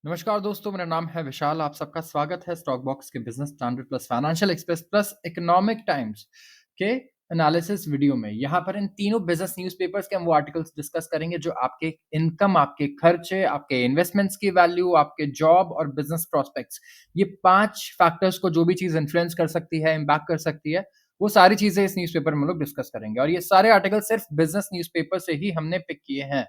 नमस्कार दोस्तों, मेरा नाम है विशाल। आप सबका स्वागत है स्टॉक बॉक्स के business standard plus financial express plus economic times के एनालिसिस वीडियो में। यहाँ पर इन तीनों बिजनेस न्यूज़पेपर्स के हम वो आर्टिकल्स डिस्कस करेंगे जो आपके इनकम, आपके खर्चे, आपके इन्वेस्टमेंट्स की वैल्यू, आपके जॉब और बिजनेस प्रोस्पेक्ट्स, ये 5 फैक्टर्स को जो भी चीज़ इन्फ्लुएंस कर सकती है, इम्पैक्ट कर सकती है, वो सारी चीज़ें इस न्यूज़पेपर में हम लोग डिस्कस करेंगे। और ये सारे आर्टिकल सिर्फ बिजनेस न्यूज़पेपर से ही हमने पिक किए हैं।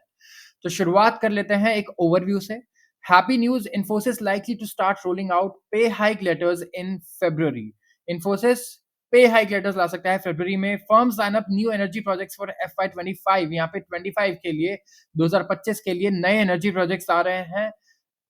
तो शुरुआत कर लेते हैं एक ओवरव्यू से। Happy news, Infosys likely to start rolling out pay hike letters in February। Infosys pay hike letters ला सकता है फरवरी में। Firm sign up new energy projects for FY 25। यहाँ पे 25 के लिए, 2025 के लिए नए एनर्जी प्रोजेक्ट्स आ रहे हैं।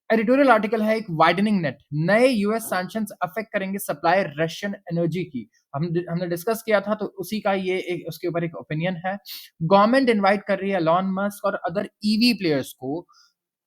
एडिटोरियल आर्टिकल है एक वाइडनिंग नेट, नए यूएस सैंक्शंस अफेक्ट करेंगे सप्लाई रशियन एनर्जी की। हमने डिस्कस किया था, तो उसी का ये एक उसके ऊपर एक ओपिनियन है। गवर्नमेंट इनवाइट कर रही है एलॉन मस्क और अदर ईवी प्लेयर्स को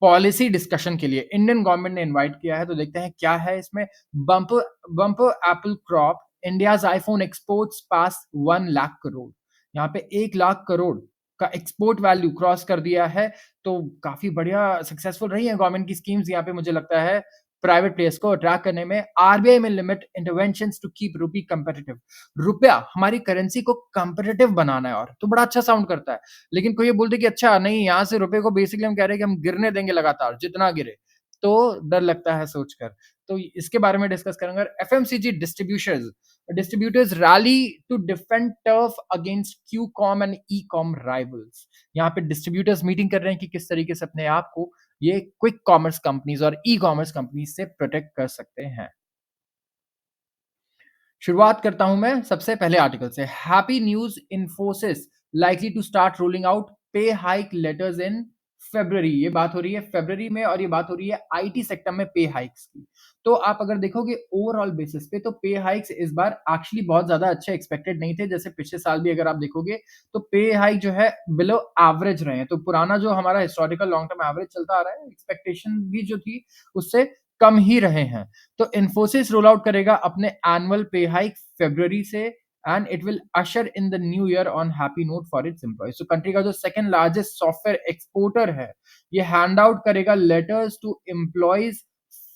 पॉलिसी डिस्कशन के लिए। इंडियन गवर्नमेंट ने इनवाइट किया है, तो देखते हैं क्या है इसमें। Bumper bumper apple crop, India's iPhone exports pass 1 lakh crore. यहाँ पे 1 लाख करोड़ का एक्सपोर्ट वैल्यू क्रॉस कर दिया है। तो काफी बढ़िया सक्सेसफुल रही है गवर्नमेंट की स्कीम्स यहाँ पे, मुझे लगता है प्राइवेट प्लेयर्स को अट्रैक्ट करने में। आरबीआई में लिमिट इंटरवेंशंस टू कीप रूपी कंपेटिटिव। रुपया हमारी करेंसी को कंपेटिटिव बनाना है, और तो बड़ा अच्छा साउंड करता है। लेकिन कोई ये बोलते कि अच्छा नहीं, यहाँ से रुपए को बेसिकली हम कह रहे हैं कि हम गिरने देंगे लगातार, जितना गिरे, तो डर लगता है सोचकर। तो इसके बारे में डिस्कस करेंगे। FMCG distributors rally to defend turf against qcom and e com rivals. यहाँ पे डिस्ट्रीब्यूटर्स मीटिंग कर रहे हैं कि किस तरीके से अपने आप को ये क्विक कॉमर्स कंपनीज और ई कॉमर्स कंपनीज से प्रोटेक्ट कर सकते हैं। शुरुआत करता हूं मैं सबसे पहले आर्टिकल से। Happy news, Infosys likely to start rolling out pay hike letters in February। ये बात हो रही है फरवरी में, और ये बात हो रही है आईटी सेक्टर में पे हाइक्स की। तो आप अगर देखोगे ओवरऑल बेसिस पे, तो पे हाइक्स इस बार एक्चुअली बहुत ज्यादा अच्छे एक्सपेक्टेड नहीं थे। जैसे पिछले साल भी अगर आप देखोगे, तो पे हाइक जो है बिलो एवरेज रहे हैं। तो पुराना जो हमारा हिस्टोरिकल लॉन्ग टर्म एवरेज चलता आ रहा है, एक्सपेक्टेशन भी जो थी उससे कम ही रहे हैं। तो इन्फोसिस रोल आउट करेगा अपने एनुअल पे हाइक फरवरी से, and it will usher in the new year on happy note for its employees. तो कंट्री का जो सेकंड लार्जेस्ट सॉफ्टवेयर एक्सपोर्टर है, ये हैंड आउट करेगा letters to employees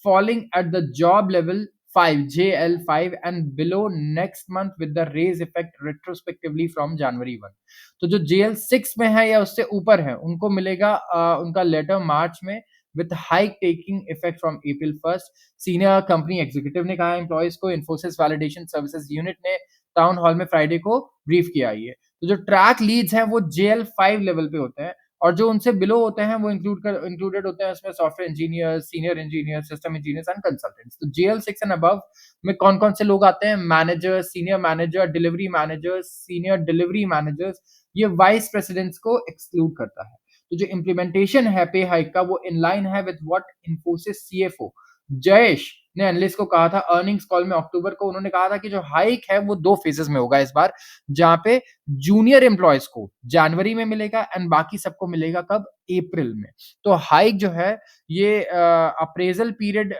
falling at the job level 5 JL5 and below next month with the raise effect retrospectively from January 1। तो जो JL6 में है या उससे ऊपर है, उनको मिलेगा उनका लेटर मार्च में, with hike taking effect from April 1st। Senior company executive ने कहा एम्प्लॉइज को। इन्फोसिस वैलिडेशन सर्विसेज यूनिट ने टाउन हॉल में फ्राइडे को ब्रीफ किया। ये तो जो ट्रैक लीड्स हैं वो JL5 लेवल पे होते हैं, और जो उनसे बिलो होते हैं वो इंक्लूडेड होते हैं उसमें software engineer, senior engineer, system engineers and consultants. तो JL6 एंड अबव में कौन कौन से लोग आते हैं? Manager, senior manager, delivery managers, senior delivery managers. ये वाइस प्रेसिडेंट्स को एक्सक्लूड करता है। तो जो इम्प्लीमेंटेशन है पे हाइक का, वो इन लाइन है with what Infosys CFO Jayesh ने एनालिस्ट को कहा था अर्निंग्स कॉल में अक्टूबर को। उन्होंने कहा था कि जो हाइक है वो 2 फेजेस में होगा इस बार, जहां पे जूनियर एम्प्लॉयज को जनवरी में मिलेगा एंड बाकी सबको मिलेगा कब? अप्रैल में। तो हाइक जो है ये अप्रेजल पीरियड,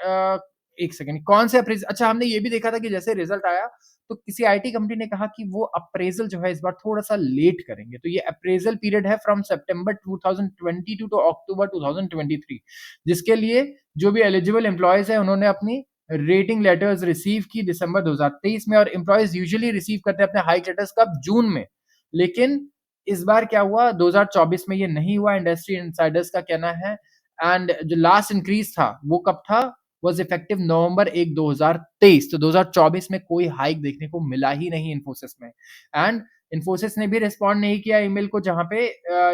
एक सेकेंड, कौन से अप्रेजल? अच्छा, हमने ये भी देखा था कि जैसे रिजल्ट आया, तो किसी आईटी कंपनी ने कहा कि वो अप्रेजल जो है इस बार थोड़ा सा लेट करेंगे। तो ये अप्रेजल पीरियड है फ्रॉम सितंबर 2022 टू अक्टूबर 2023, जिसके लिए जो भी एलिजिबल एम्प्लॉयज है उन्होंने अपनी रेटिंग लेटर्स रिसीव की दिसंबर 2023 में। और एम्प्लॉयज यूजुअली रिसीव करते हैं अपने हाइक लेटर्स कब? जून में। लेकिन इस बार क्या हुआ? 2024 में ये नहीं हुआ, इंडस्ट्री इनसाइडर्स का कहना है। एंड जो लास्ट इंक्रीज था वो कब था? वॉज इफेक्टिव नवंबर 1, 2023। तो 2024 में कोई हाइक देखने को मिला ही नहीं इन्फोसिस में। एंड इन्फोसिस ने भी रिस्पॉन्ड नहीं किया ईमेल को, जहां पे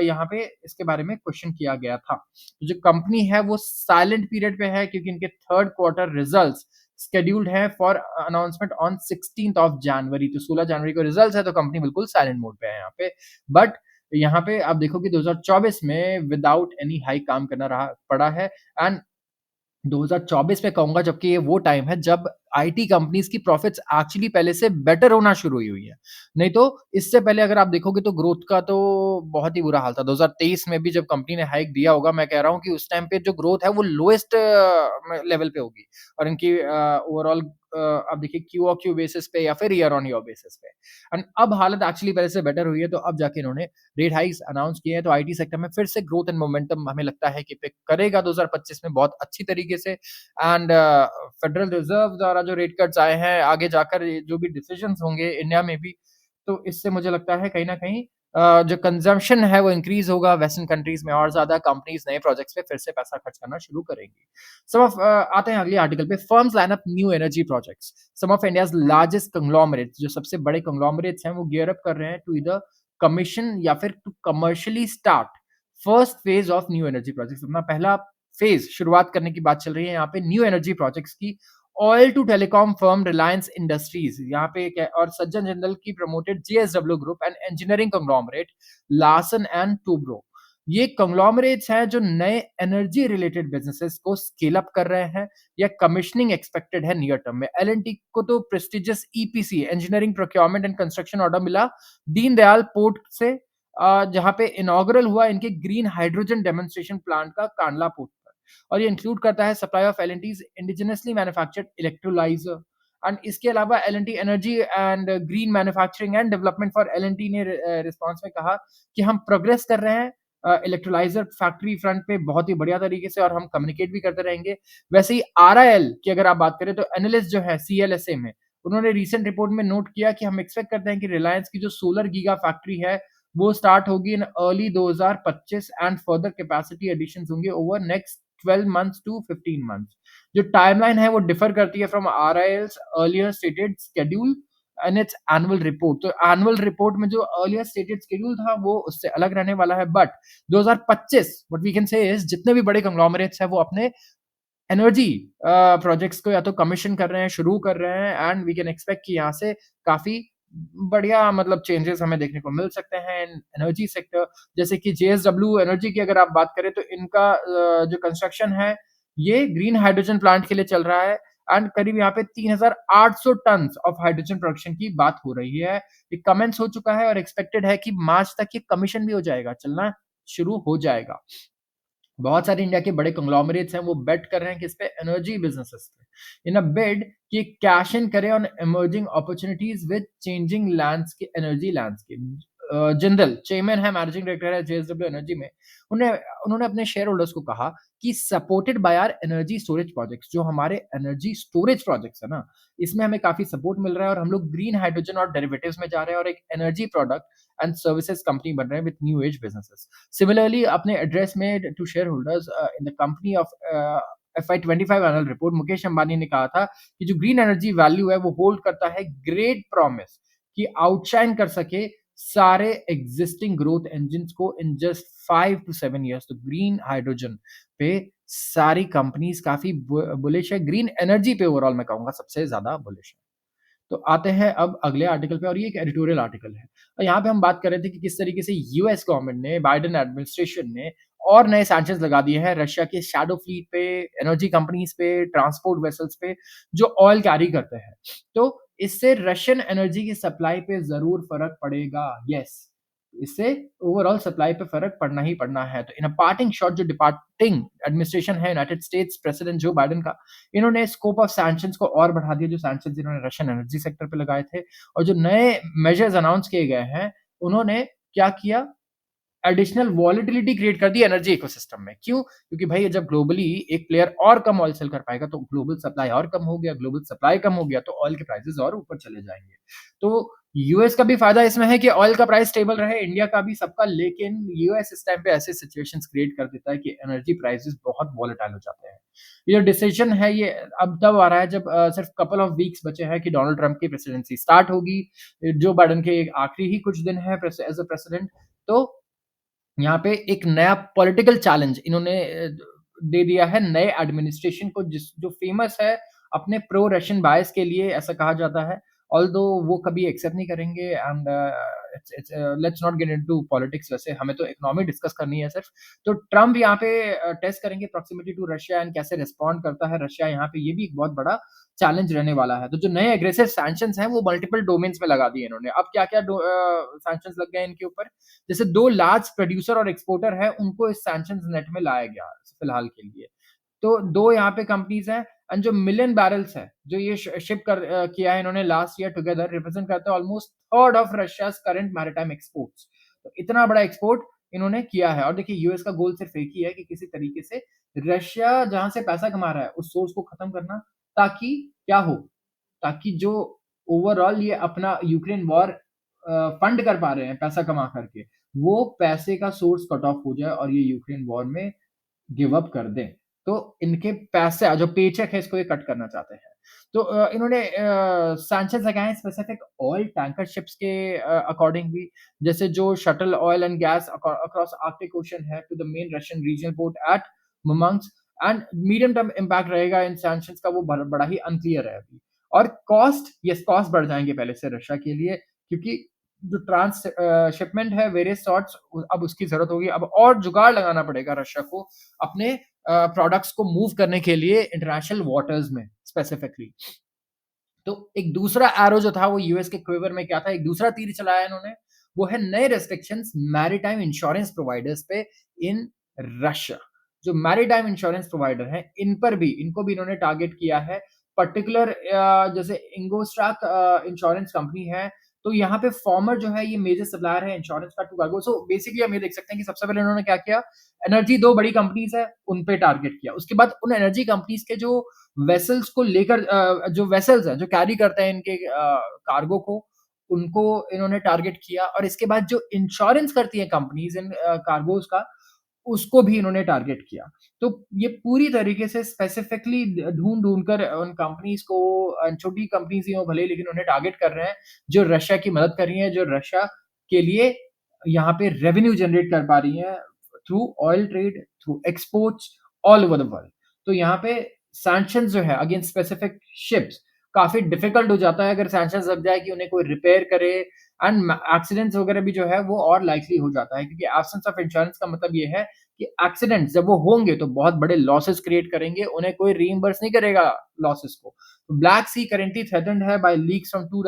यहाँ पे इसके बारे में क्वेश्चन किया गया था। तो जो कंपनी है वो साइलेंट पीरियड पे है, क्योंकि इनके थर्ड क्वार्टर रिजल्ट्स शेड्यूल्ड है फॉर अनाउंसमेंट ऑन 16 जनवरी। तो 16 जनवरी को रिजल्ट्स है, तो कंपनी बिल्कुल साइलेंट मोड पे है यहाँ पे। बट यहाँ पे आप देखो कि 2024 में विदाउट एनी हाइक काम करना रहा पड़ा है। एंड 2024 में कहूँगा, जबकि ये वो टाइम है जब आईटी कंपनीज की प्रॉफिट्स एक्चुअली पहले से बेटर होना शुरू हुई है। नहीं तो इससे पहले अगर आप देखोगे तो ग्रोथ का तो बहुत ही बुरा हाल था। 2023 में भी जब कंपनी ने हाइक दिया होगा, मैं कह रहा हूँ कि उस टाइम पे जो ग्रोथ है वो लोएस्ट लेवल पे होगी, और इनकी ओवरऑल अब देखिए क्यू-ओ-क्यू बेसिस पे या फिर ईयर ऑन ईयर बेसिस पे। एंड अब हालत एक्चुअली पहले से बेटर हुई है, तो अब जाके इन्होंने रेट हाइक्स अनाउंस किए हैं, तो आईटी सेक्टर में फिर से ग्रोथ एंड मोमेंटम हमें लगता है कि पिक करेगा 2025 में बहुत अच्छी तरीके से। एंड फेडरल रिज़र्व द्वारा जो रेट कट्स आए हैं, आगे जाकर ये जो भी डिसीजंस होंगे इंडिया में भी, तो इससे मुझे लगता है कहीं न कहीं जो कंज़म्पशन है वो इंक्रीज़ होगा वेस्टर्न कंट्रीज़ में और ज़्यादा कंपनीज़ नए प्रोजेक्ट्स पे फिर से पैसा खर्च करना शुरू करेंगी। आते हैं अगले आर्टिकल पे, firms line up new energy projects. Some of India's largest conglomerates, जो सबसे बड़े कंग्लोमरेट्स हैं, वो गियर अप कर रहे हैं टू ईदर कमीशन या फिर to commercially start first phase of new energy projects. अपना पहला फेज़ शुरुआत करने की बात चल रही है यहाँ पे न्यू एनर्जी प्रोजेक्ट्स की। Oil to telecom firm Reliance Industries यहाँ पे क्या, और सज्जन जिंदल की promoted JSW group and engineering conglomerate Larsen and Toubro, ये कंग्लोमरेट्स हैं जो नए एनर्जी रिलेटेड बिजनेसेस को स्केल अप कर रहे हैं या कमिशनिंग एक्सपेक्टेड है नियर टर्म में। एलएनटी को तो prestigious EPC engineering procurement and construction order मिला दीनदयाल पोर्ट से, जहां पे इनॉग्रल हुआ इनके ग्रीन हाइड्रोजन डेमोन्स्ट्रेशन प्लांट का कांडला पोर्ट पर। और ये इंक्लूड करता है supply of LNT's indigenously manufactured electrolyser. And इसके अलावा LNT energy and green manufacturing and development for LNT ने रिस्पॉन्स में कहा कि हम प्रोग्रेस कर रहे हैं इलेक्ट्रोलाइजर फैक्ट्री फ्रंट पे बहुत ही बढ़िया तरीके से, और हम कम्युनिकेट भी करते रहेंगे। वैसे ही आरआईएल की अगर आप बात करें, तो एनालिस्ट जो है सीएलएसए में, उन्होंने रीसेंट रिपोर्ट में नोट किया कि हम एक्सपेक्ट करते हैं कि रिलायंस की जो सोलर गीगा फैक्ट्री है वो स्टार्ट होगी in early 2025 and further capacity additions होंगे over next 12 months to 15 months. जो टाइमलाइन है वो डिफर करती है from RIL's earlier stated schedule and its annual report. तो एनुअल रिपोर्ट में जो अर्लियर स्टेटेड शेड्यूल था वो उससे अलग रहने वाला है, but 2025 what we can say is जितने भी बड़े कंग्लोमरेट्स हैं वो अपने एनर्जी प्रोजेक्ट्स को या तो कमीशन कर रहे हैं, शुरू कर रहे हैं, एंड वी कैन एक्सपेक्ट कि यहाँ से काफ़ी बढ़िया मतलब चेंजेस हमें देखने को मिल सकते हैं इन एनर्जी सेक्टर। जैसे कि जेएसडब्ल्यू एनर्जी की अगर आप बात करें, तो इनका जो कंस्ट्रक्शन है, ये ग्रीन हाइड्रोजन प्लांट के लिए चल रहा है एंड करीब यहाँ पे 3,800 टन्स ऑफ हाइड्रोजन प्रोडक्शन की बात हो रही है। ये कमेंस हो चुका है और एक्सपेक्टेड है कि मार्च तक ये कमीशन भी हो जाएगा, चलना शुरू हो जाएगा। बहुत सारे इंडिया के बड़े कंग्लोमरेट्स हैं वो बेट कर रहे हैं किस पे, एनर्जी बिजनेसेस पे, इन अ बिड कि कैश इन करें on emerging opportunities with changing landscape energy landscape. Jindal chairman है, मैनेजिंग डायरेक्टर है जेएसडब्ल्यू एनर्जी में, उन्हें उन्होंने अपने शेयर होल्डर्स को कहा कि supported by our energy storage projects, जो हमारे एनर्जी स्टोरेज प्रोजेक्ट्स है ना, इसमें हमें काफी सपोर्ट मिल रहा है और हम लोग ग्रीन हाइड्रोजन और डेरिवेटिव्स में जा रहे हैं और एक energy product and services company बन रहे हैं with new age businesses. Similarly, अपने एड्रेस में to shareholders in the company of FY25 annual report, Mukesh Ambani ने कहा था कि जो ग्रीन एनर्जी वैल्यू है वो होल्ड करता है ग्रेट प्रॉमिस कि आउटशाइन कर सके सारे एग्जिस्टिंग ग्रोथ इंजन्स को इन जस्ट 5 to 7 years। तो ग्रीन हाइड्रोजन पे सारी कंपनीज काफी बुलिश है, ग्रीन एनर्जी पे ओवरऑल मैं कहूंगा सबसे ज्यादा बुलिश है। तो आते हैं अब अगले आर्टिकल पे, और ये एक एडिटोरियल आर्टिकल है। और यहाँ पे हम बात कर रहे थे कि किस तरीके से यूएस गवर्नमेंट ने, बाइडेन एडमिनिस्ट्रेशन ने और नए सैंक्शंस लगा दिए हैं रशिया के शैडो फ्लीट पे, एनर्जी कंपनीज पे, ट्रांसपोर्ट वेसल्स पे जो ऑयल कैरी करते हैं। तो इससे रशियन एनर्जी की सप्लाई पे ज़रूर फ़र्क पड़ेगा। येस, इससे ओवरऑल सप्लाई पे फ़र्क पड़ना ही पड़ना है। तो इन अ पार्टिंग शॉट, जो डिपार्टिंग एडमिनिस्ट्रेशन है United states president Joe Biden का, इन्होंने स्कोप ऑफ सैंक्शंस को और बढ़ा दिया, जो सैंक्शंस इन्होंने रशियन एनर्जी सेक्टर पे लगाए थे। और जो नए मेजर्स अनाउंस किए गए हैं, उन्होंने क्या किया, एडिशनल वॉलेटिलिटी क्रिएट कर दी एनर्जी इकोसिस्टम में। क्यों? क्योंकि भाई जब ग्लोबली एक प्लेयर और कम ऑयल सेल कर पाएगा, तो ग्लोबल सप्लाई और कम हो गया, ग्लोबल सप्लाई कम हो गया तो ऑयल के प्राइसेस और ऊपर चले जाएंगे। तो यूएस का भी फायदा इसमें है कि ऑयल का प्राइस स्टेबल रहे, इंडिया का भी, सबका। लेकिन यूएस इस टाइम पे ऐसे सिचुएशंस क्रिएट कर देता है कि एनर्जी प्राइसेस बहुत वॉलेटाइल हो जाते हैं। ये डिसीजन है ये अब तब आ रहा है जब सिर्फ कपल ऑफ वीक्स बचे हैं कि डोनाल्ड ट्रंप की प्रेसिडेंसी स्टार्ट होगी, जो बाइडेन के आखिरी ही कुछ दिन है एज अ प्रेसिडेंट। तो यहाँ पे एक नया पॉलिटिकल चैलेंज इन्होंने दे दिया है नए एडमिनिस्ट्रेशन को, जिस जो फेमस है अपने प्रो रशियन बायस के लिए, ऐसा कहा जाता है। ऑल्दो वो कभी एक्सेप्ट नहीं करेंगे and it's let's not get into politics, वैसे हमें तो इकोनॉमी डिस्कस करनी है सिर्फ। तो ट्रम्प यहाँ पे टेस्ट करेंगे प्रॉक्सिमिटी टू रशिया एंड कैसे रिस्पॉन्ड करता है रशिया यहाँ पे, ये भी एक बहुत बड़ा चैलेंज रहने वाला है। तो जो नए एग्रेसिव सैंक्शंस हैं वो मल्टीपल डोमेन्स में लगा दिए इन्होंने। अब क्या-क्या सैंक्शंस लग गए इनके ऊपर, जैसे 2 लार्ज प्रोड्यूसर और एक्सपोर्टर हैं, उनको इस सैंक्शंस नेट में लाया गया फिलहाल के लिए। तो 2 यहाँ पे कंपनीज़ हैं, एंड जो मिलियन बैरल्स है, जो ये शिप किया है इन्होंने लास्ट ईयर टुगेदर, रिप्रेजेंट करता है almost third of Russia's current maritime exports. तो इतना बड़ा एक्सपोर्ट इन्होंने किया है। और देखिए यूएस का गोल सिर्फ एक ही है कि किसी तरीके से रशिया जहां से पैसा कमा रहा है उस सोर्स को खत्म करना, ताकि क्या हो, ताकि जो ओवरऑल ये अपना यूक्रेन वॉर फंड कर पा रहे हैं पैसा कमा करके, वो पैसे का सोर्स कट ऑफ हो जाए और ये यूक्रेन वॉर में गिव अप कर दें। तो इनके पैसे जो पेचेक है इसको ये कट करना चाहते हैं। तो इन्होंने सैंक्शंस लगाए हैं स्पेसिफिक ऑयल टैंकर शिप्स के अकॉर्डिंग भी, जैसे जो shuttle oil and gas across Arctic ocean है to the main Russian regional port at Murmansk. And medium term impact रहेगा इन सैंक्शंस का वो बड़ा ही अनक्लियर है अभी। और कॉस्ट बढ़ जाएँगे पहले से रशिया के लिए, क्योंकि जो शिपमेंट है वेरियस सॉर्ट्स, अब उसकी ज़रूरत होगी। अब और जुगाड़ लगाना पड़ेगा रशिया को अपने प्रोडक्ट्स को मूव करने के लिए इंटरनेशनल वाटर्स में स्पेसिफिकली। तो एक दूसरा एरो जो था वो यूएस के क्विवर में क्या था, एक दूसरा तीर चलाया इन्होंने, वो है नए रिस्ट्रिक्शंस मैरीटाइम इंश्योरेंस प्रोवाइडर्स पे इन रशिया। जो मैरीटाइम इंश्योरेंस प्रोवाइडर हैं, इनको भी इन्होंने टारगेट किया है। पर्टिकुलर जैसे इंगोस्ट्राक इंश्योरेंस कंपनी है, तो यहाँ पे फॉर्मर जो है ये मेजर सप्लायर है इंश्योरेंस का टू कार्गो। सो बेसिकली हम ये देख सकते हैं कि सबसे पहले इन्होंने क्या किया, एनर्जी 2 बड़ी कंपनीज़ है, उन पे टारगेट किया। उसके बाद उन एनर्जी कंपनीज़ के जो वेसल्स को लेकर जो वेसल्स हैं, जो कैरी करते हैं इनके कार्गो को, उनको इन्होंने टारगेट किया। और इसके बाद जो इंश्योरेंस करती हैं कंपनीज़ इन कार्गोज़ का, उसको भी इन्होंने टारगेट किया। तो ये पूरी तरीके से स्पेसिफिकली ढूँढ-ढूँढ कर उन कंपनीज़ को, छोटी कंपनीज़ ही हों भले ही, लेकिन उन्हें टारगेट कर रहे हैं, जो रशिया की मदद कर रही हैं, जो रशिया के लिए यहाँ पे रेवेन्यू जनरेट कर पा रही हैं through oil trade, through exports all over the world. तो यहाँ पे सैंक्शंस जो है अगेंस्ट स्पेसिफिक शिप्स काफ़ी डिफिकल्ट हो जाता है अगर सैंक्शंस लग जाए कि उन्हें कोई रिपेयर करे। एंड एक्सीडेंट्स वगैरह भी जो है वो और लाइकली हो जाता है, क्योंकि एब्सेंस ऑफ इंश्योरेंस का मतलब ये है कि एक्सीडेंट्स जब वो होंगे तो बहुत बड़े लॉसेस क्रिएट करेंगे, उन्हें कोई रीइंबर्स नहीं करेगा लॉसेस को। तो ब्लैक सी करंटली थ्रेटन्ड है by leaks from 2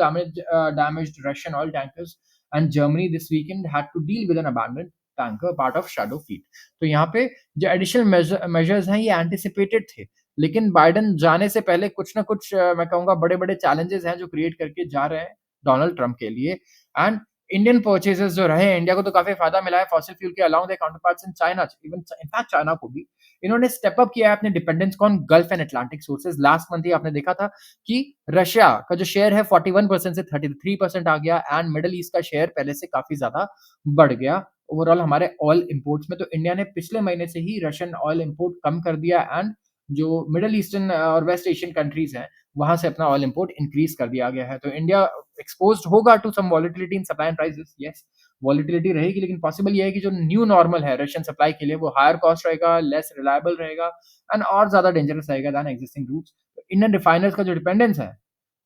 damaged Russian oil tankers, and Germany this weekend had to deal with an abandoned tanker part of shadow fleet. तो यहाँ पे जो एडिशनल मेजर्स हैं ये एंटिसिपेटेड थे, लेकिन बाइडेन जाने से पहले कुछ ना कुछ मैं कहूँगा बड़े-बड़े चैलेंजेस हैं जो क्रिएट करके जा रहे हैं डोनाल्ड ट्रम्प के लिए। एंड इंडियन परचेजेस जो रहे हैं, इंडिया को तो काफ़ी फ़ायदा मिला है फॉसिल फ्यूल के along their counterparts in China, even in fact China को भी। इन्होंने स्टेप अप किया है अपने डिपेंडेंस को on Gulf and Atlantic sources. Last month ही आपने देखा था कि रशिया का जो शेयर है 41% से 33% आ गया, एंड मिडल ईस्ट का शेयर पहले से काफ़ी ज़्यादा बढ़ गया ओवरऑल हमारे ऑयल इंपोर्ट्स में। तो इंडिया ने पिछले महीने से ही रशियन ऑयल इंपोर्ट कम कर दिया, एंड जो मिडल ईस्टर्न और वेस्ट एशियन कंट्रीज़ हैं, वहाँ से अपना ऑयल इंपोर्ट इंक्रीज़ कर दिया गया है। तो इंडिया एक्सपोज़्ड होगा to some volatility in supply and prices, yes, volatility रहेगी, लेकिन पॉसिबल ये है कि जो न्यू नॉर्मल है रशियन सप्लाई के लिए वो हायर कॉस्ट रहेगा, लेस रिलायबल रहेगा, एंड और ज़्यादा डेंजरस रहेगा दैन एक्जिस्टिंग रूट्स। तो इंडियन रिफाइनर्स का जो डिपेंडेंस है,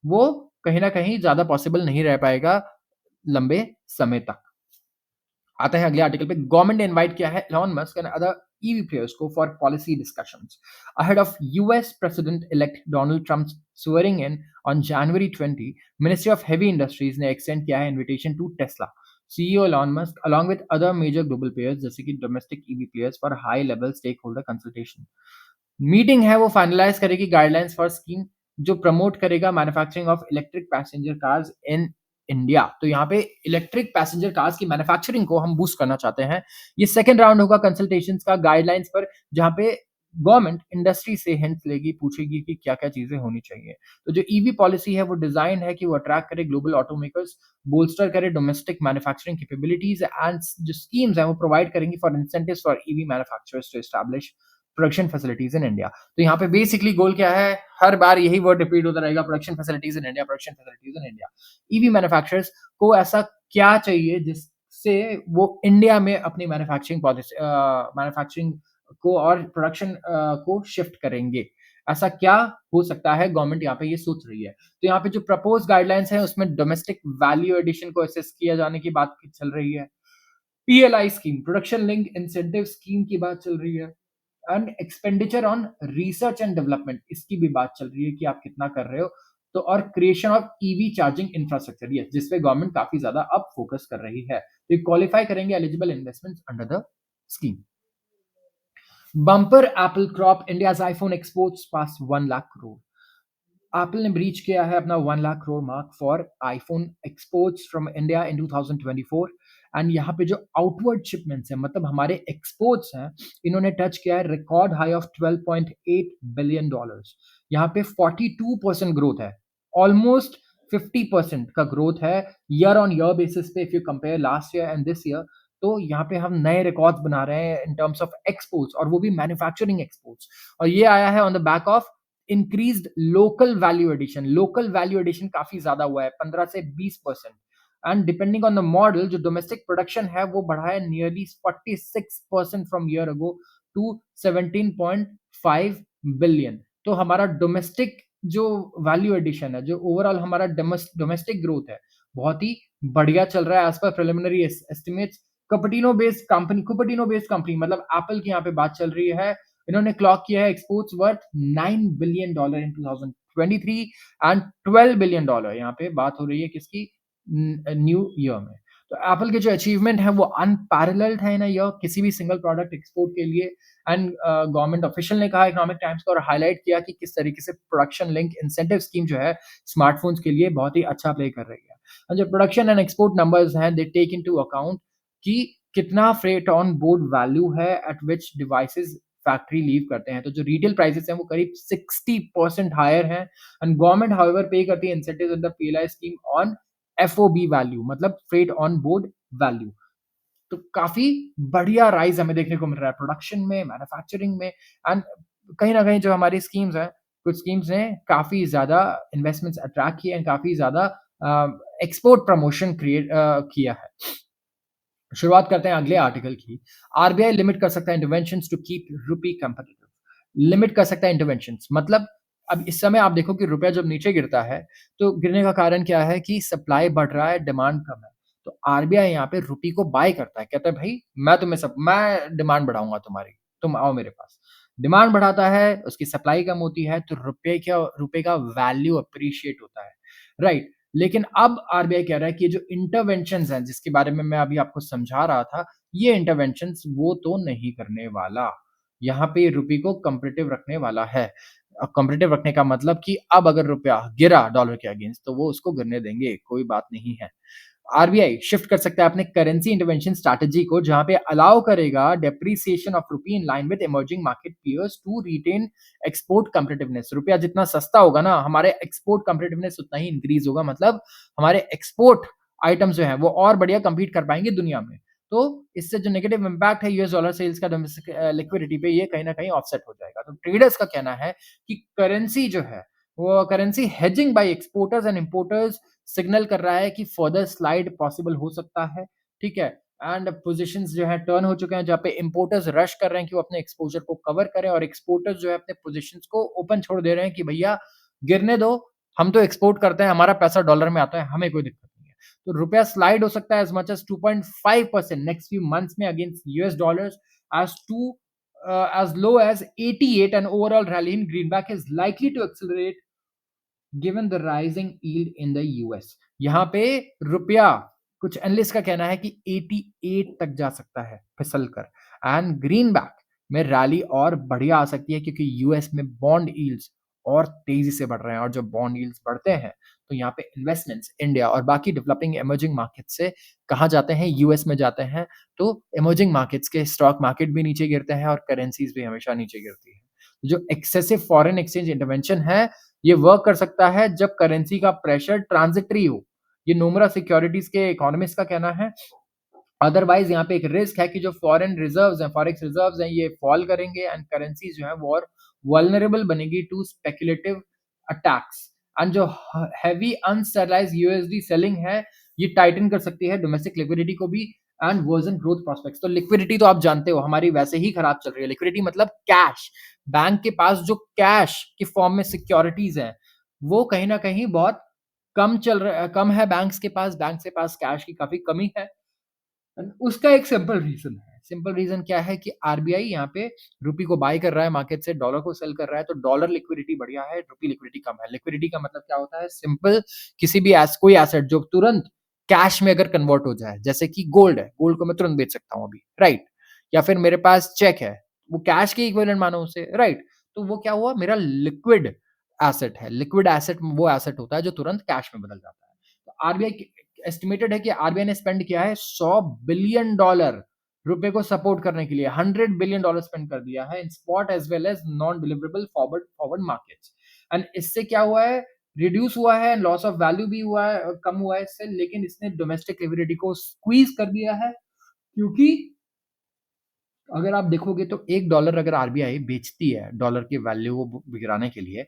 वो कहीं न कहीं ज़्यादा पॉसिबल नहीं रह पाएगा लंबे समय तक। आता है अगले आर्टिकल पे, गवर्नमेंट ने इनवाइट किया है Elon Musk and other EV players को for policy discussions ahead of US president elect Donald Trump's swearing in on January 20। Ministry of heavy industries ने एक्सटेंड किया है invitation to Tesla CEO Elon Musk along with other major global players जैसे कि domestic EV players for high level stakeholder consultation. Meeting है वो finalise करेगी guidelines for scheme जो promote करेगा manufacturing of electric passenger cars in India. तो यहाँ पे इलेक्ट्रिक पैसेंजर कार्स की मैन्युफैक्चरिंग को हम बूस्ट करना चाहते हैं। ये सेकंड राउंड होगा कंसल्टेशंस का गाइडलाइंस पर, जहाँ पे गवर्नमेंट इंडस्ट्री से हिंट्स लेगी, पूछेगी कि क्या-क्या चीज़ें होनी चाहिए। तो जो ईवी पॉलिसी है वो डिज़ाइन है कि वो अट्रैक्ट करे ग्लोबल ऑटोमेकर्स, बोल्स्टर करे डोमेस्टिक मैन्युफैक्चरिंग कैपेबिलिटीज़, एंड जो स्कीम्स हैं वो प्रोवाइड करेंगी for incentives for EV manufacturers to establish production facilities in India. तो यहाँ पे बेसिकली गोल क्या है, हर बार यही वर्ड रिपीट होता रहेगा, production facilities in India, production facilities in India. EV manufacturers को ऐसा क्या चाहिए जिससे वो इंडिया में अपनी मैन्युफैक्चरिंग पॉलिसी मैन्युफैक्चरिंग को और प्रोडक्शन को शिफ्ट करेंगे। ऐसा क्या हो सकता है, गवर्नमेंट यहाँ पे ये सोच रही है। तो यहाँ पे जो प्रपोज गाइडलाइंस है उसमें डोमेस्टिक वैल्यू एडिशन को असेस किया जाने की बात चल रही है। PLI scheme, production link incentive scheme की बात चल रही है, and expenditure on research and development इसकी भी बात चल रही है कि आप कितना कर रहे हो। तो और creation of EV charging infrastructure, yes, जिस पे गवर्नमेंट काफी ज्यादा अब फोकस कर रही है। तो क्वालिफाई करेंगे eligible investments under the scheme. Bumper apple crop India's iPhone exports pass 1 lakh crore. Apple ने ब्रीच किया है अपना 1 lakh crore mark for iPhone exports from India in 2024। And यहाँ पे जो आउटवर्ड शिपमेंट्स हैं, मतलब हमारे एक्सपोर्ट्स हैं, इन्होंने टच किया है record high of 12.8 billion dollars. यहाँ पे 42% ग्रोथ है, ऑलमोस्ट 50% का ग्रोथ है ईयर ऑन ईयर बेसिस पे। If you compare last year and this year, तो यहाँ पे हम नए रिकॉर्ड्स बना रहे हैं इन टर्म्स ऑफ एक्सपोर्ट्स, और वो भी मैन्युफैक्चरिंग एक्सपोर्ट्स। और ये आया है on the back of increased local value addition. Local value addition काफी ज्यादा हुआ है, 15 से 20%। And depending on the model, जो डोमेस्टिक प्रोडक्शन है वो बढ़ा है nearly 46% from year ago to 17.5 billion. तो हमारा डोमेस्टिक जो वैल्यू एडिशन है, जो ओवरऑल हमारा डोमेस्टिक ग्रोथ है, बहुत ही बढ़िया चल रहा है as per preliminary estimates. Cupertino based company मतलब एप्पल की यहाँ पे बात चल रही है, इन्होंने क्लॉक किया है exports worth 9 billion dollar in 2023 and 12 billion dollar यहाँ पे बात हो रही है किसकी, न्यू ईयर में। तो एप्पल के जो अचीवमेंट है वो अनपैरेलल्ड है ना ईयर किसी भी सिंगल प्रोडक्ट एक्सपोर्ट के लिए। एंड गवर्नमेंट ऑफिशियल ने कहा इकोनॉमिक टाइम्स को, और हाईलाइट किया कि किस तरीके से प्रोडक्शन लिंक इंसेंटिव स्कीम जो है स्मार्टफोन्स के लिए बहुत ही अच्छा प्ले कर रही है। और जो प्रोडक्शन एंड एक्सपोर्ट नंबर्स हैं, दे टेक इनटू अकाउंट कि कितना फ्रेट ऑन बोर्ड वैल्यू है एट विच डिवाइसेस फैक्ट्री लीव करते हैं। तो जो रिटेल प्राइसेस हैं वो करीब 60% हायर हैं। एंड गवर्नमेंट हाउएवर पे करती है incentives in the PLI scheme on FOB value, मतलब फ्रेट ऑन बोर्ड वैल्यू। तो काफी बढ़िया राइज हमें देखने को मिल रहा है प्रोडक्शन में, मैन्युफैक्चरिंग में। एंड कहीं ना कहीं जो हमारी स्कीम्स हैं, कुछ स्कीम्स ने काफी ज्यादा इन्वेस्टमेंट्स अट्रैक्ट किए हैं, काफी ज्यादा एक्सपोर्ट प्रमोशन क्रिएट किया है। शुरुआत करते हैं अगले आर्टिकल की। आरबीआई लिमिट कर सकता है interventions to keep rupee competitive. Limit कर सकता है इंटरवेंशंस, मतलब अब इस समय आप देखो कि रुपया जब नीचे गिरता है, तो गिरने का कारण क्या है कि सप्लाई बढ़ रहा है, डिमांड कम है। तो आरबीआई यहाँ पे रुपी को बाय करता है, कहता है भाई मैं डिमांड बढ़ाऊंगा तुम्हारी, तुम आओ मेरे पास। डिमांड बढ़ाता है, उसकी सप्लाई कम होती है, तो रुपए का वैल्यू अप्रिशिएट होता है, राइट। लेकिन अब आरबीआई कह रहा है कि जो इंटरवेंशंस हैं जिसके बारे में मैं अभी आपको समझा रहा था, ये इंटरवेंशंस वो तो नहीं करने वाला। यहाँ पे रुपये को कॉम्पिटिटिव रखने वाला है। कॉम्पिटिटिव रखने का मतलब कि अब अगर रुपया गिरा डॉलर के अगेंस्ट, तो वो उसको गिरने देंगे, कोई बात नहीं है। आरबीआई शिफ्ट कर सकता है अपने करेंसी इंटरवेंशन स्ट्रैटेजी को, जहां पे अलाउ करेगा depreciation of rupee in line with emerging market peers to retain export competitiveness. रुपया जितना सस्ता होगा ना, हमारे एक्सपोर्ट कॉम्पिटिटिवनेस उतना ही इंक्रीज होगा, मतलब हमारे एक्सपोर्ट आइटम्स जो है वो और बढ़िया कंपीट कर पाएंगे दुनिया में। तो इससे जो नेगेटिव इंपैक्ट है यूएस डॉलर सेल्स का डोमेस्टिक लिक्विडिटी पे, ये कहीं ना कहीं ऑफसेट हो जाएगा। तो ट्रेडर्स का कहना है कि करेंसी जो है, वो currency hedging by exporters and importers signal कर रहा है कि फर्दर स्लाइड पॉसिबल हो सकता है, ठीक है। एंड पोजीशंस जो है टर्न हो चुके हैं, जहाँ पे इंपोर्टर्स रश कर रहे हैं कि वो अपने एक्सपोजर को कवर करें, और एक्सपोर्टर्स जो है अपने पोजीशंस को ओपन छोड़ दे रहे हैं कि भैया गिरने दो, हम तो एक्सपोर्ट करते हैं, हमारा पैसा डॉलर में आता है, हमें कोई दिक्कत नहीं है। तो रुपया स्लाइड हो सकता है as much as 2.5% next few months में against US dollars, as to as low as 88, and overall rally in greenback is likely to accelerate given the rising yield in the US. यहाँ पे रुपया, कुछ analyst का कहना है कि 88 तक जा सकता है फिसल कर। एंड ग्रीन बैक में रैली और बढ़िया आ सकती है, क्योंकि यूएस में बॉन्ड यील्ड्स और तेजी से बढ़ रहे हैं, और जब बॉन्ड यील्ड्स बढ़ते हैं तो यहाँ पे इन्वेस्टमेंट्स इंडिया और बाकी डेवलपिंग इमर्जिंग मार्केट से कहाँ जाते हैं, यूएस में जाते हैं। तो इमर्जिंग मार्केट्स के स्टॉक मार्केट भी नीचे गिरते हैं और करेंसीज भी हमेशा नीचे गिरती है। जो एक्सेसिव फॉरेन एक्सचेंज इंटरवेंशन है, ये वर्क कर सकता है जब करेंसी का प्रेशर ट्रांजिटरी हो। ये नोमरा सिक्योरिटीज के इकोनॉमिस्ट का कहना है। अदरवाइज यहाँ पे एक रिस्क है कि जो फॉरेन रिजर्व्स हैं, फॉरेक्स रिजर्व्स हैं, ये फॉल करेंगे एंड करेंसी जो है वो और वल्नरेबल बनेगी टू स्पेकुलेटिव अटैक्स। एंड जो हैवी अनस्टेबलाइज्ड यूएसडी सेलिंग है, ये टाइटन कर सकती है डोमेस्टिक लिक्विडिटी को भी एंड वर्जन ग्रोथ प्रोस्पेक्ट्स। तो लिक्विडिटी तो आप जानते हो हमारी वैसे ही खराब चल रही है। लिक्विडिटी मतलब कैश, बैंक के पास जो कैश की फॉर्म में सिक्योरिटीज है, वो कहीं ना कहीं बहुत कम है बैंक्स के पास। बैंक के पास कैश की काफी कमी है। उसका एक सिंपल रीजन है। सिंपल रीजन क्या है कि आरबीआई यहाँ पे रुपी को बाय कर रहा है मार्केट से, डॉलर को सेल कर रहा है, तो डॉलर लिक्विडिटी बढ़िया है, रुपी लिक्विडिटी कम है। लिक्विडिटी का मतलब क्या होता है, सिंपल, किसी भी कोई एसेट जो तुरंत कैश में अगर कन्वर्ट हो जाए, जैसे कि गोल्ड है, गोल्ड को मैं तुरंत बेच सकता हूँ अभी, राइट। या फिर मेरे पास चेक है, वो कैश के इक्विवेलेंट मानो उसे, राइट? तो वो क्या हुआ मेरा लिक्विड एसेट है। लिक्विड एसेट वो एसेट होता है जो तुरंत कैश में बदल जाता है। तो आरबीआई की एस्टिमेटेड है कि आरबीआई ने स्पेंड किया है $100 बिलियन रुपए को सपोर्ट करने के लिए। $100 बिलियन स्पेंड कर दिया है in spot as well as non deliverable forward forward markets. And इससे क्या हुआ है, रिड्यूस हुआ है, लॉस ऑफ वैल्यू भी हुआ है, कम हुआ है इससे, लेकिन इसने डोमेस्टिक लिक्विडिटी को स्क्वीज़ कर दिया है, क्योंकि अगर आप देखोगे तो $1 अगर आरबीआई बेचती है, डॉलर की वैल्यू को गिराने के लिए,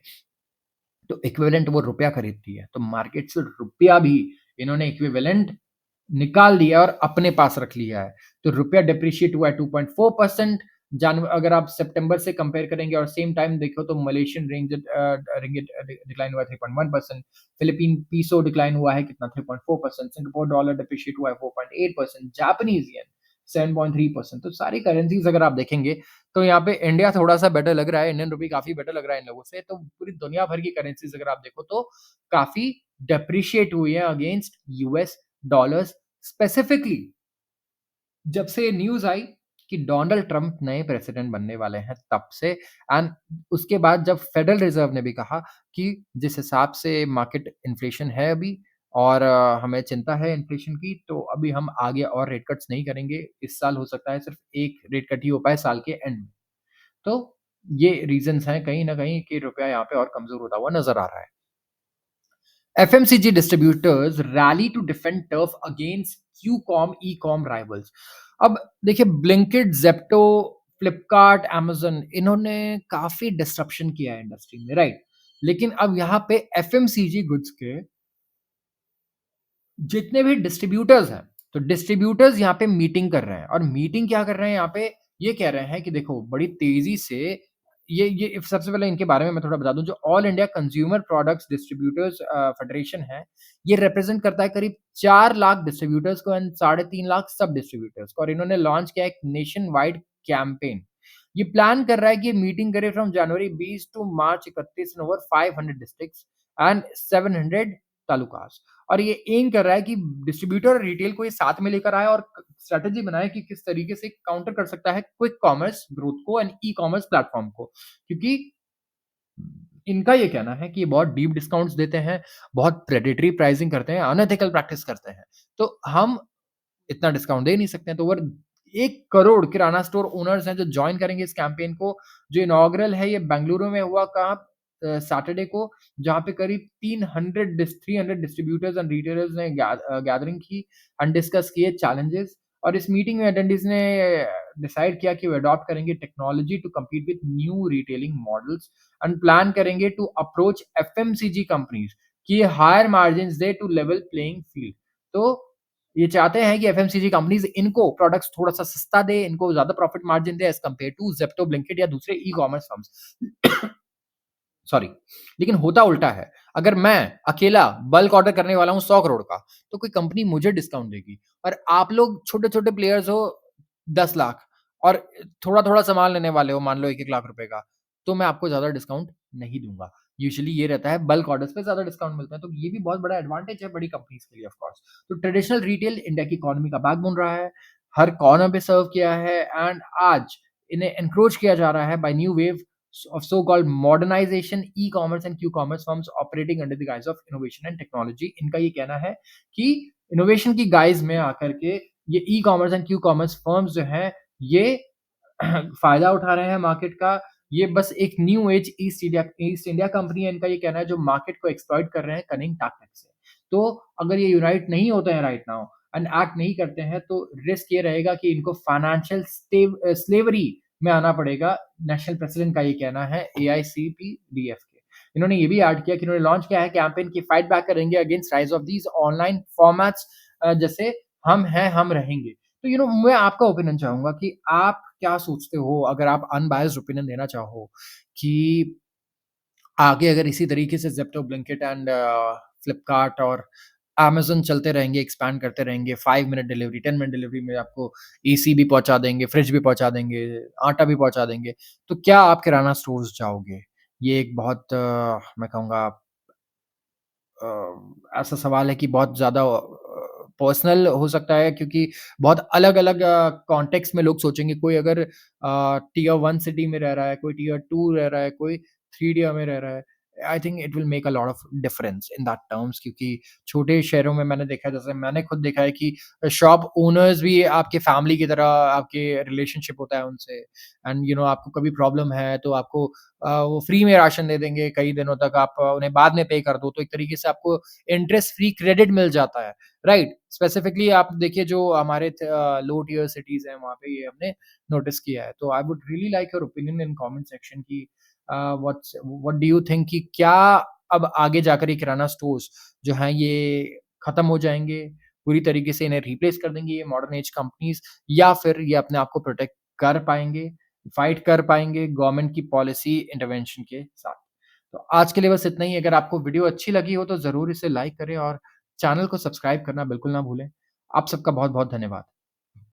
तो इक्विवेलेंट वो रुपया खरीदती है। तो मार्केट से रुपया भी इन्होंने इक्विवेलेंट निकाल लिया और अपने पास रख लिया है। तो रुपया डेप्रिशिएट हुआ है 2.4%। अगर आप सितंबर से कंपेयर करेंगे और सेम टाइम देखो तो मलेशियन रिंगिट डिक्लाइन हुआ है 3.1%, फिलिपीन पीसो डिक्लाइन हुआ है कितना 3.4%, सिंगापुर डॉलर डेप्रिशिएट हुआ है 4.8%, जापानीज येन 7.3%। तो सारी करेंसीज अगर आप देखेंगे तो यहाँ पे इंडिया थोड़ा-सा बेटर लग रहा है, इंडियन रूपी काफ़ी बेटर लग रहा है इन लोगों से। तो पूरी दुनिया भर की करेंसीज अगर आप देखो तो काफ़ी डेप्रिशिएट हुई है अगेंस्ट यूएस डॉलर्स, स्पेसिफिकली जब से न्यूज़ आई कि डोनाल्ड ट्रंप नए प्रेसिडेंट बनने वाले हैं तब से। एंड उसके बाद जब फेडरल रिजर्व ने भी कहा कि जिस हिसाब से मार्केट इन्फ्लेशन है अभी और हमें चिंता है इन्फ्लेशन की, तो अभी हम आगे और रेट कट्स नहीं करेंगे। इस साल हो सकता है सिर्फ 1 रेट कट ही हो पाए साल के एंड में। तो ये रीज़न्स हैं कहीं न कहीं कि रुपया यहाँ पे और कमज़ोर होता हुआ नज़र आ रहा है। FMCG distributors rally to defend turf against Qcom e-com rivals। अब देखिए ब्लिंकिट, ज़ेप्टो, फ्लिपकार्ट, अमेज़न इन्होंने काफ़ी डिसरप्शन किया है इंडस्ट्री में, राइट? लेकिन अब यहाँ पे एफएमसीजी गुड्स के जितने भी डिस्ट्रीब्यूटर्स हैं, तो डिस्ट्रीब्यूटर्स यहाँ पे मीटिंग कर रहे हैं और मीटिंग क्या कर रहे हैं यहाँ पे, ये कह रहे हैं कि देखो बड़ी तेज़ी से ये सबसे पहले इनके बारे में मैं थोड़ा बता दूँ, जो all India consumer products distributors federation है, ये रिप्रेज़ेंट करता है करीब 4 लाख डिस्ट्रीब्यूटर्स को एंड 3.5 लाख सब डिस्ट्रीब्यूटर्स को, और इन्होंने लॉन्च किया एक नेशन वाइड कैंपेन। ये प्लान कर रहा है कि ये मीटिंग करे from January 20 to March 31 in over 500 districts and 700 talukas. और ये एम कर रहा है कि डिस्ट्रीब्यूटर और रिटेल को ये साथ में लेकर आए और स्ट्रैटेजी बनाए कि किस तरीके से काउंटर कर सकता है क्विक कॉमर्स ग्रोथ को एंड ई कॉमर्स प्लेटफॉर्म को, क्योंकि इनका ये कहना है कि ये बहुत डीप डिस्काउंट्स देते हैं, बहुत प्रेडेटरी प्राइसिंग करते हैं, अनएथिकल प्रैक्टिस करते हैं। तो हम इतना डिस्काउंट दे नहीं सकते हैं, तो ओवर 1 करोड़ किराना स्टोर ओनर्स हैं जो जॉइन करेंगे इस कैंपेन को। जो इनॉग्रल है ये बेंगलुरु में हुआ कहाँ सैटरडे को, जहाँ पे करीब 300 डिस्ट्रीब्यूटर्स एंड रिटेलर्स ने गैदरिंग की एंड डिस्कस किए चैलेंजेस। और इस मीटिंग में अटेंडीज ने डिसाइड किया कि वो अडॉप्ट करेंगे technology to compete with new retailing models and plan करेंगे टू अप्रोच एफएमसीजी कंपनीज कि ये हायर मार्जिन्स दे टू लेवल प्लेइंग फील्ड। तो ये चाहते हैं कि एफएमसीजी कंपनीज इनको प्रोडक्ट्स थोड़ा-सा सस्ता दे, इनको ज़्यादा प्रॉफिट मार्जिन दे as compare to Zepto, Blinkit या दूसरे ई-कॉमर्स फर्म्स। सॉरी, लेकिन होता उल्टा है। अगर मैं अकेला बल्क ऑर्डर करने वाला हूँ 100 करोड़ का, तो कोई कंपनी मुझे डिस्काउंट देगी और आप लोग छोटे-छोटे प्लेयर्स हो 10 लाख और थोड़ा-थोड़ा सामान लेने वाले हो, मान लो 1-1 लाख रुपए का, तो मैं आपको ज़्यादा डिस्काउंट नहीं दूँगा। यूजुअली ये रहता है बल्क ऑर्डर्स पे ज़्यादा डिस्काउंट मिलता है, तो ये भी बहुत बड़ा एडवांटेज है बड़ी कंपनीज़ के लिए ऑफ कोर्स। तो ट्रेडिशनल रिटेल इंडिया की इकोनॉमी का बैकबोन रहा है, हर कॉर्नर पे सर्व किया है एंड आज इन्हें एनक्रोच किया जा रहा है by new wave of so-called modernization, e-commerce and Q-commerce firms operating under the guise of innovation and technology। इनका ये कहना है कि इनोवेशन की गाइज में आकर के ये ई-कॉमर्स एंड क्यू-कॉमर्स फर्म्स जो हैं ये फायदा उठा रहे हैं मार्केट का। ये बस एक new age east India company है, इनका ये कहना है, जो मार्केट को एक्सप्लॉइट कर रहे हैं कनिंग टैक्टिक्स से। तो अगर ये यूनाइट नहीं होते हैं राइट नाउ एंड एक्ट नहीं करते हैं, तो रिस्क ये रहेगा कि इनको फाइनेंशियल स्लेवरी में आना पड़ेगा। नेशनल प्रेसिडेंट का ये कहना है एआईसीपीडीएफ के। इन्होंने ये भी ऐड किया कि इन्होंने लॉन्च किया है कैंपेन की फाइट बैक करेंगे against rise of these online formats, जैसे हम हैं हम रहेंगे। तो मैं आपका ओपिनियन चाहूँगा कि आप क्या सोचते हो, अगर आप अनबायस्ड ओपिनियन देना चाहो कि आगे अगर इसी तरीके से ज़ेप्टो, ब्लिंकिट एंड फ्लिपकार्ट और अमेज़न चलते रहेंगे, एक्सपैंड करते रहेंगे, 5 मिनट डिलीवरी, 10 मिनट डिलीवरी में आपको एसी भी पहुँचा देंगे, फ्रिज भी पहुँचा देंगे, आटा भी पहुँचा देंगे, तो क्या आप किराना स्टोर्स जाओगे? ये एक बहुत मैं कहूँगा ऐसा सवाल है कि बहुत ज़्यादा पर्सनल हो सकता है क्योंकि बहुत अलग-अलग कॉन्टेक्स्ट में लोग सोचेंगे। कोई अगर टियर 1 सिटी में रह रहा है, कोई टियर 2 रह रहा है, कोई 3 टियर में रह रहा है। I think it will make a lot of difference in that terms क्योंकि छोटे शहरों में मैंने देखा है जैसे मैंने खुद देखा है कि शॉप ओनर्स भी आपके फैमिली की तरह आपके रिलेशनशिप होता है उनसे एंड आपको कभी प्रॉब्लम है तो आपको वो फ्री में राशन दे देंगे कई दिनों तक आप उन्हें बाद में पे कर दो तो एक तरीके से आपको इंटरेस्ट फ्री क्रेडिट मिल जाता है, राइट? स्पेसिफिकली आप देखिए जो हमारे लो टियर सिटीज़ हैं वहाँ पे ये हमने नोटिस किया है। तो I would really like your opinion in comment section कि व्हाट डू यू थिंक कि क्या अब आगे जाकर ये किराना स्टोर्स जो हैं ये खत्म हो जाएँगे? पूरी तरीके से इन्हें रिप्लेस कर देंगी ये मॉडर्न एज कंपनीज़ या फिर ये अपने आप को प्रोटेक्ट कर पाएँगे, फाइट कर पाएँगे गवर्नमेंट की पॉलिसी इंटरवेंशन के साथ? तो आज के लिए बस इतना ही। अगर आपको वीडियो अच्छी लगी हो तो ज़रूर इसे लाइक करें और चैनल को सब्सक्राइब करना बिल्कुल ना भूलें। आप सबका बहुत-बहुत धन्यवाद।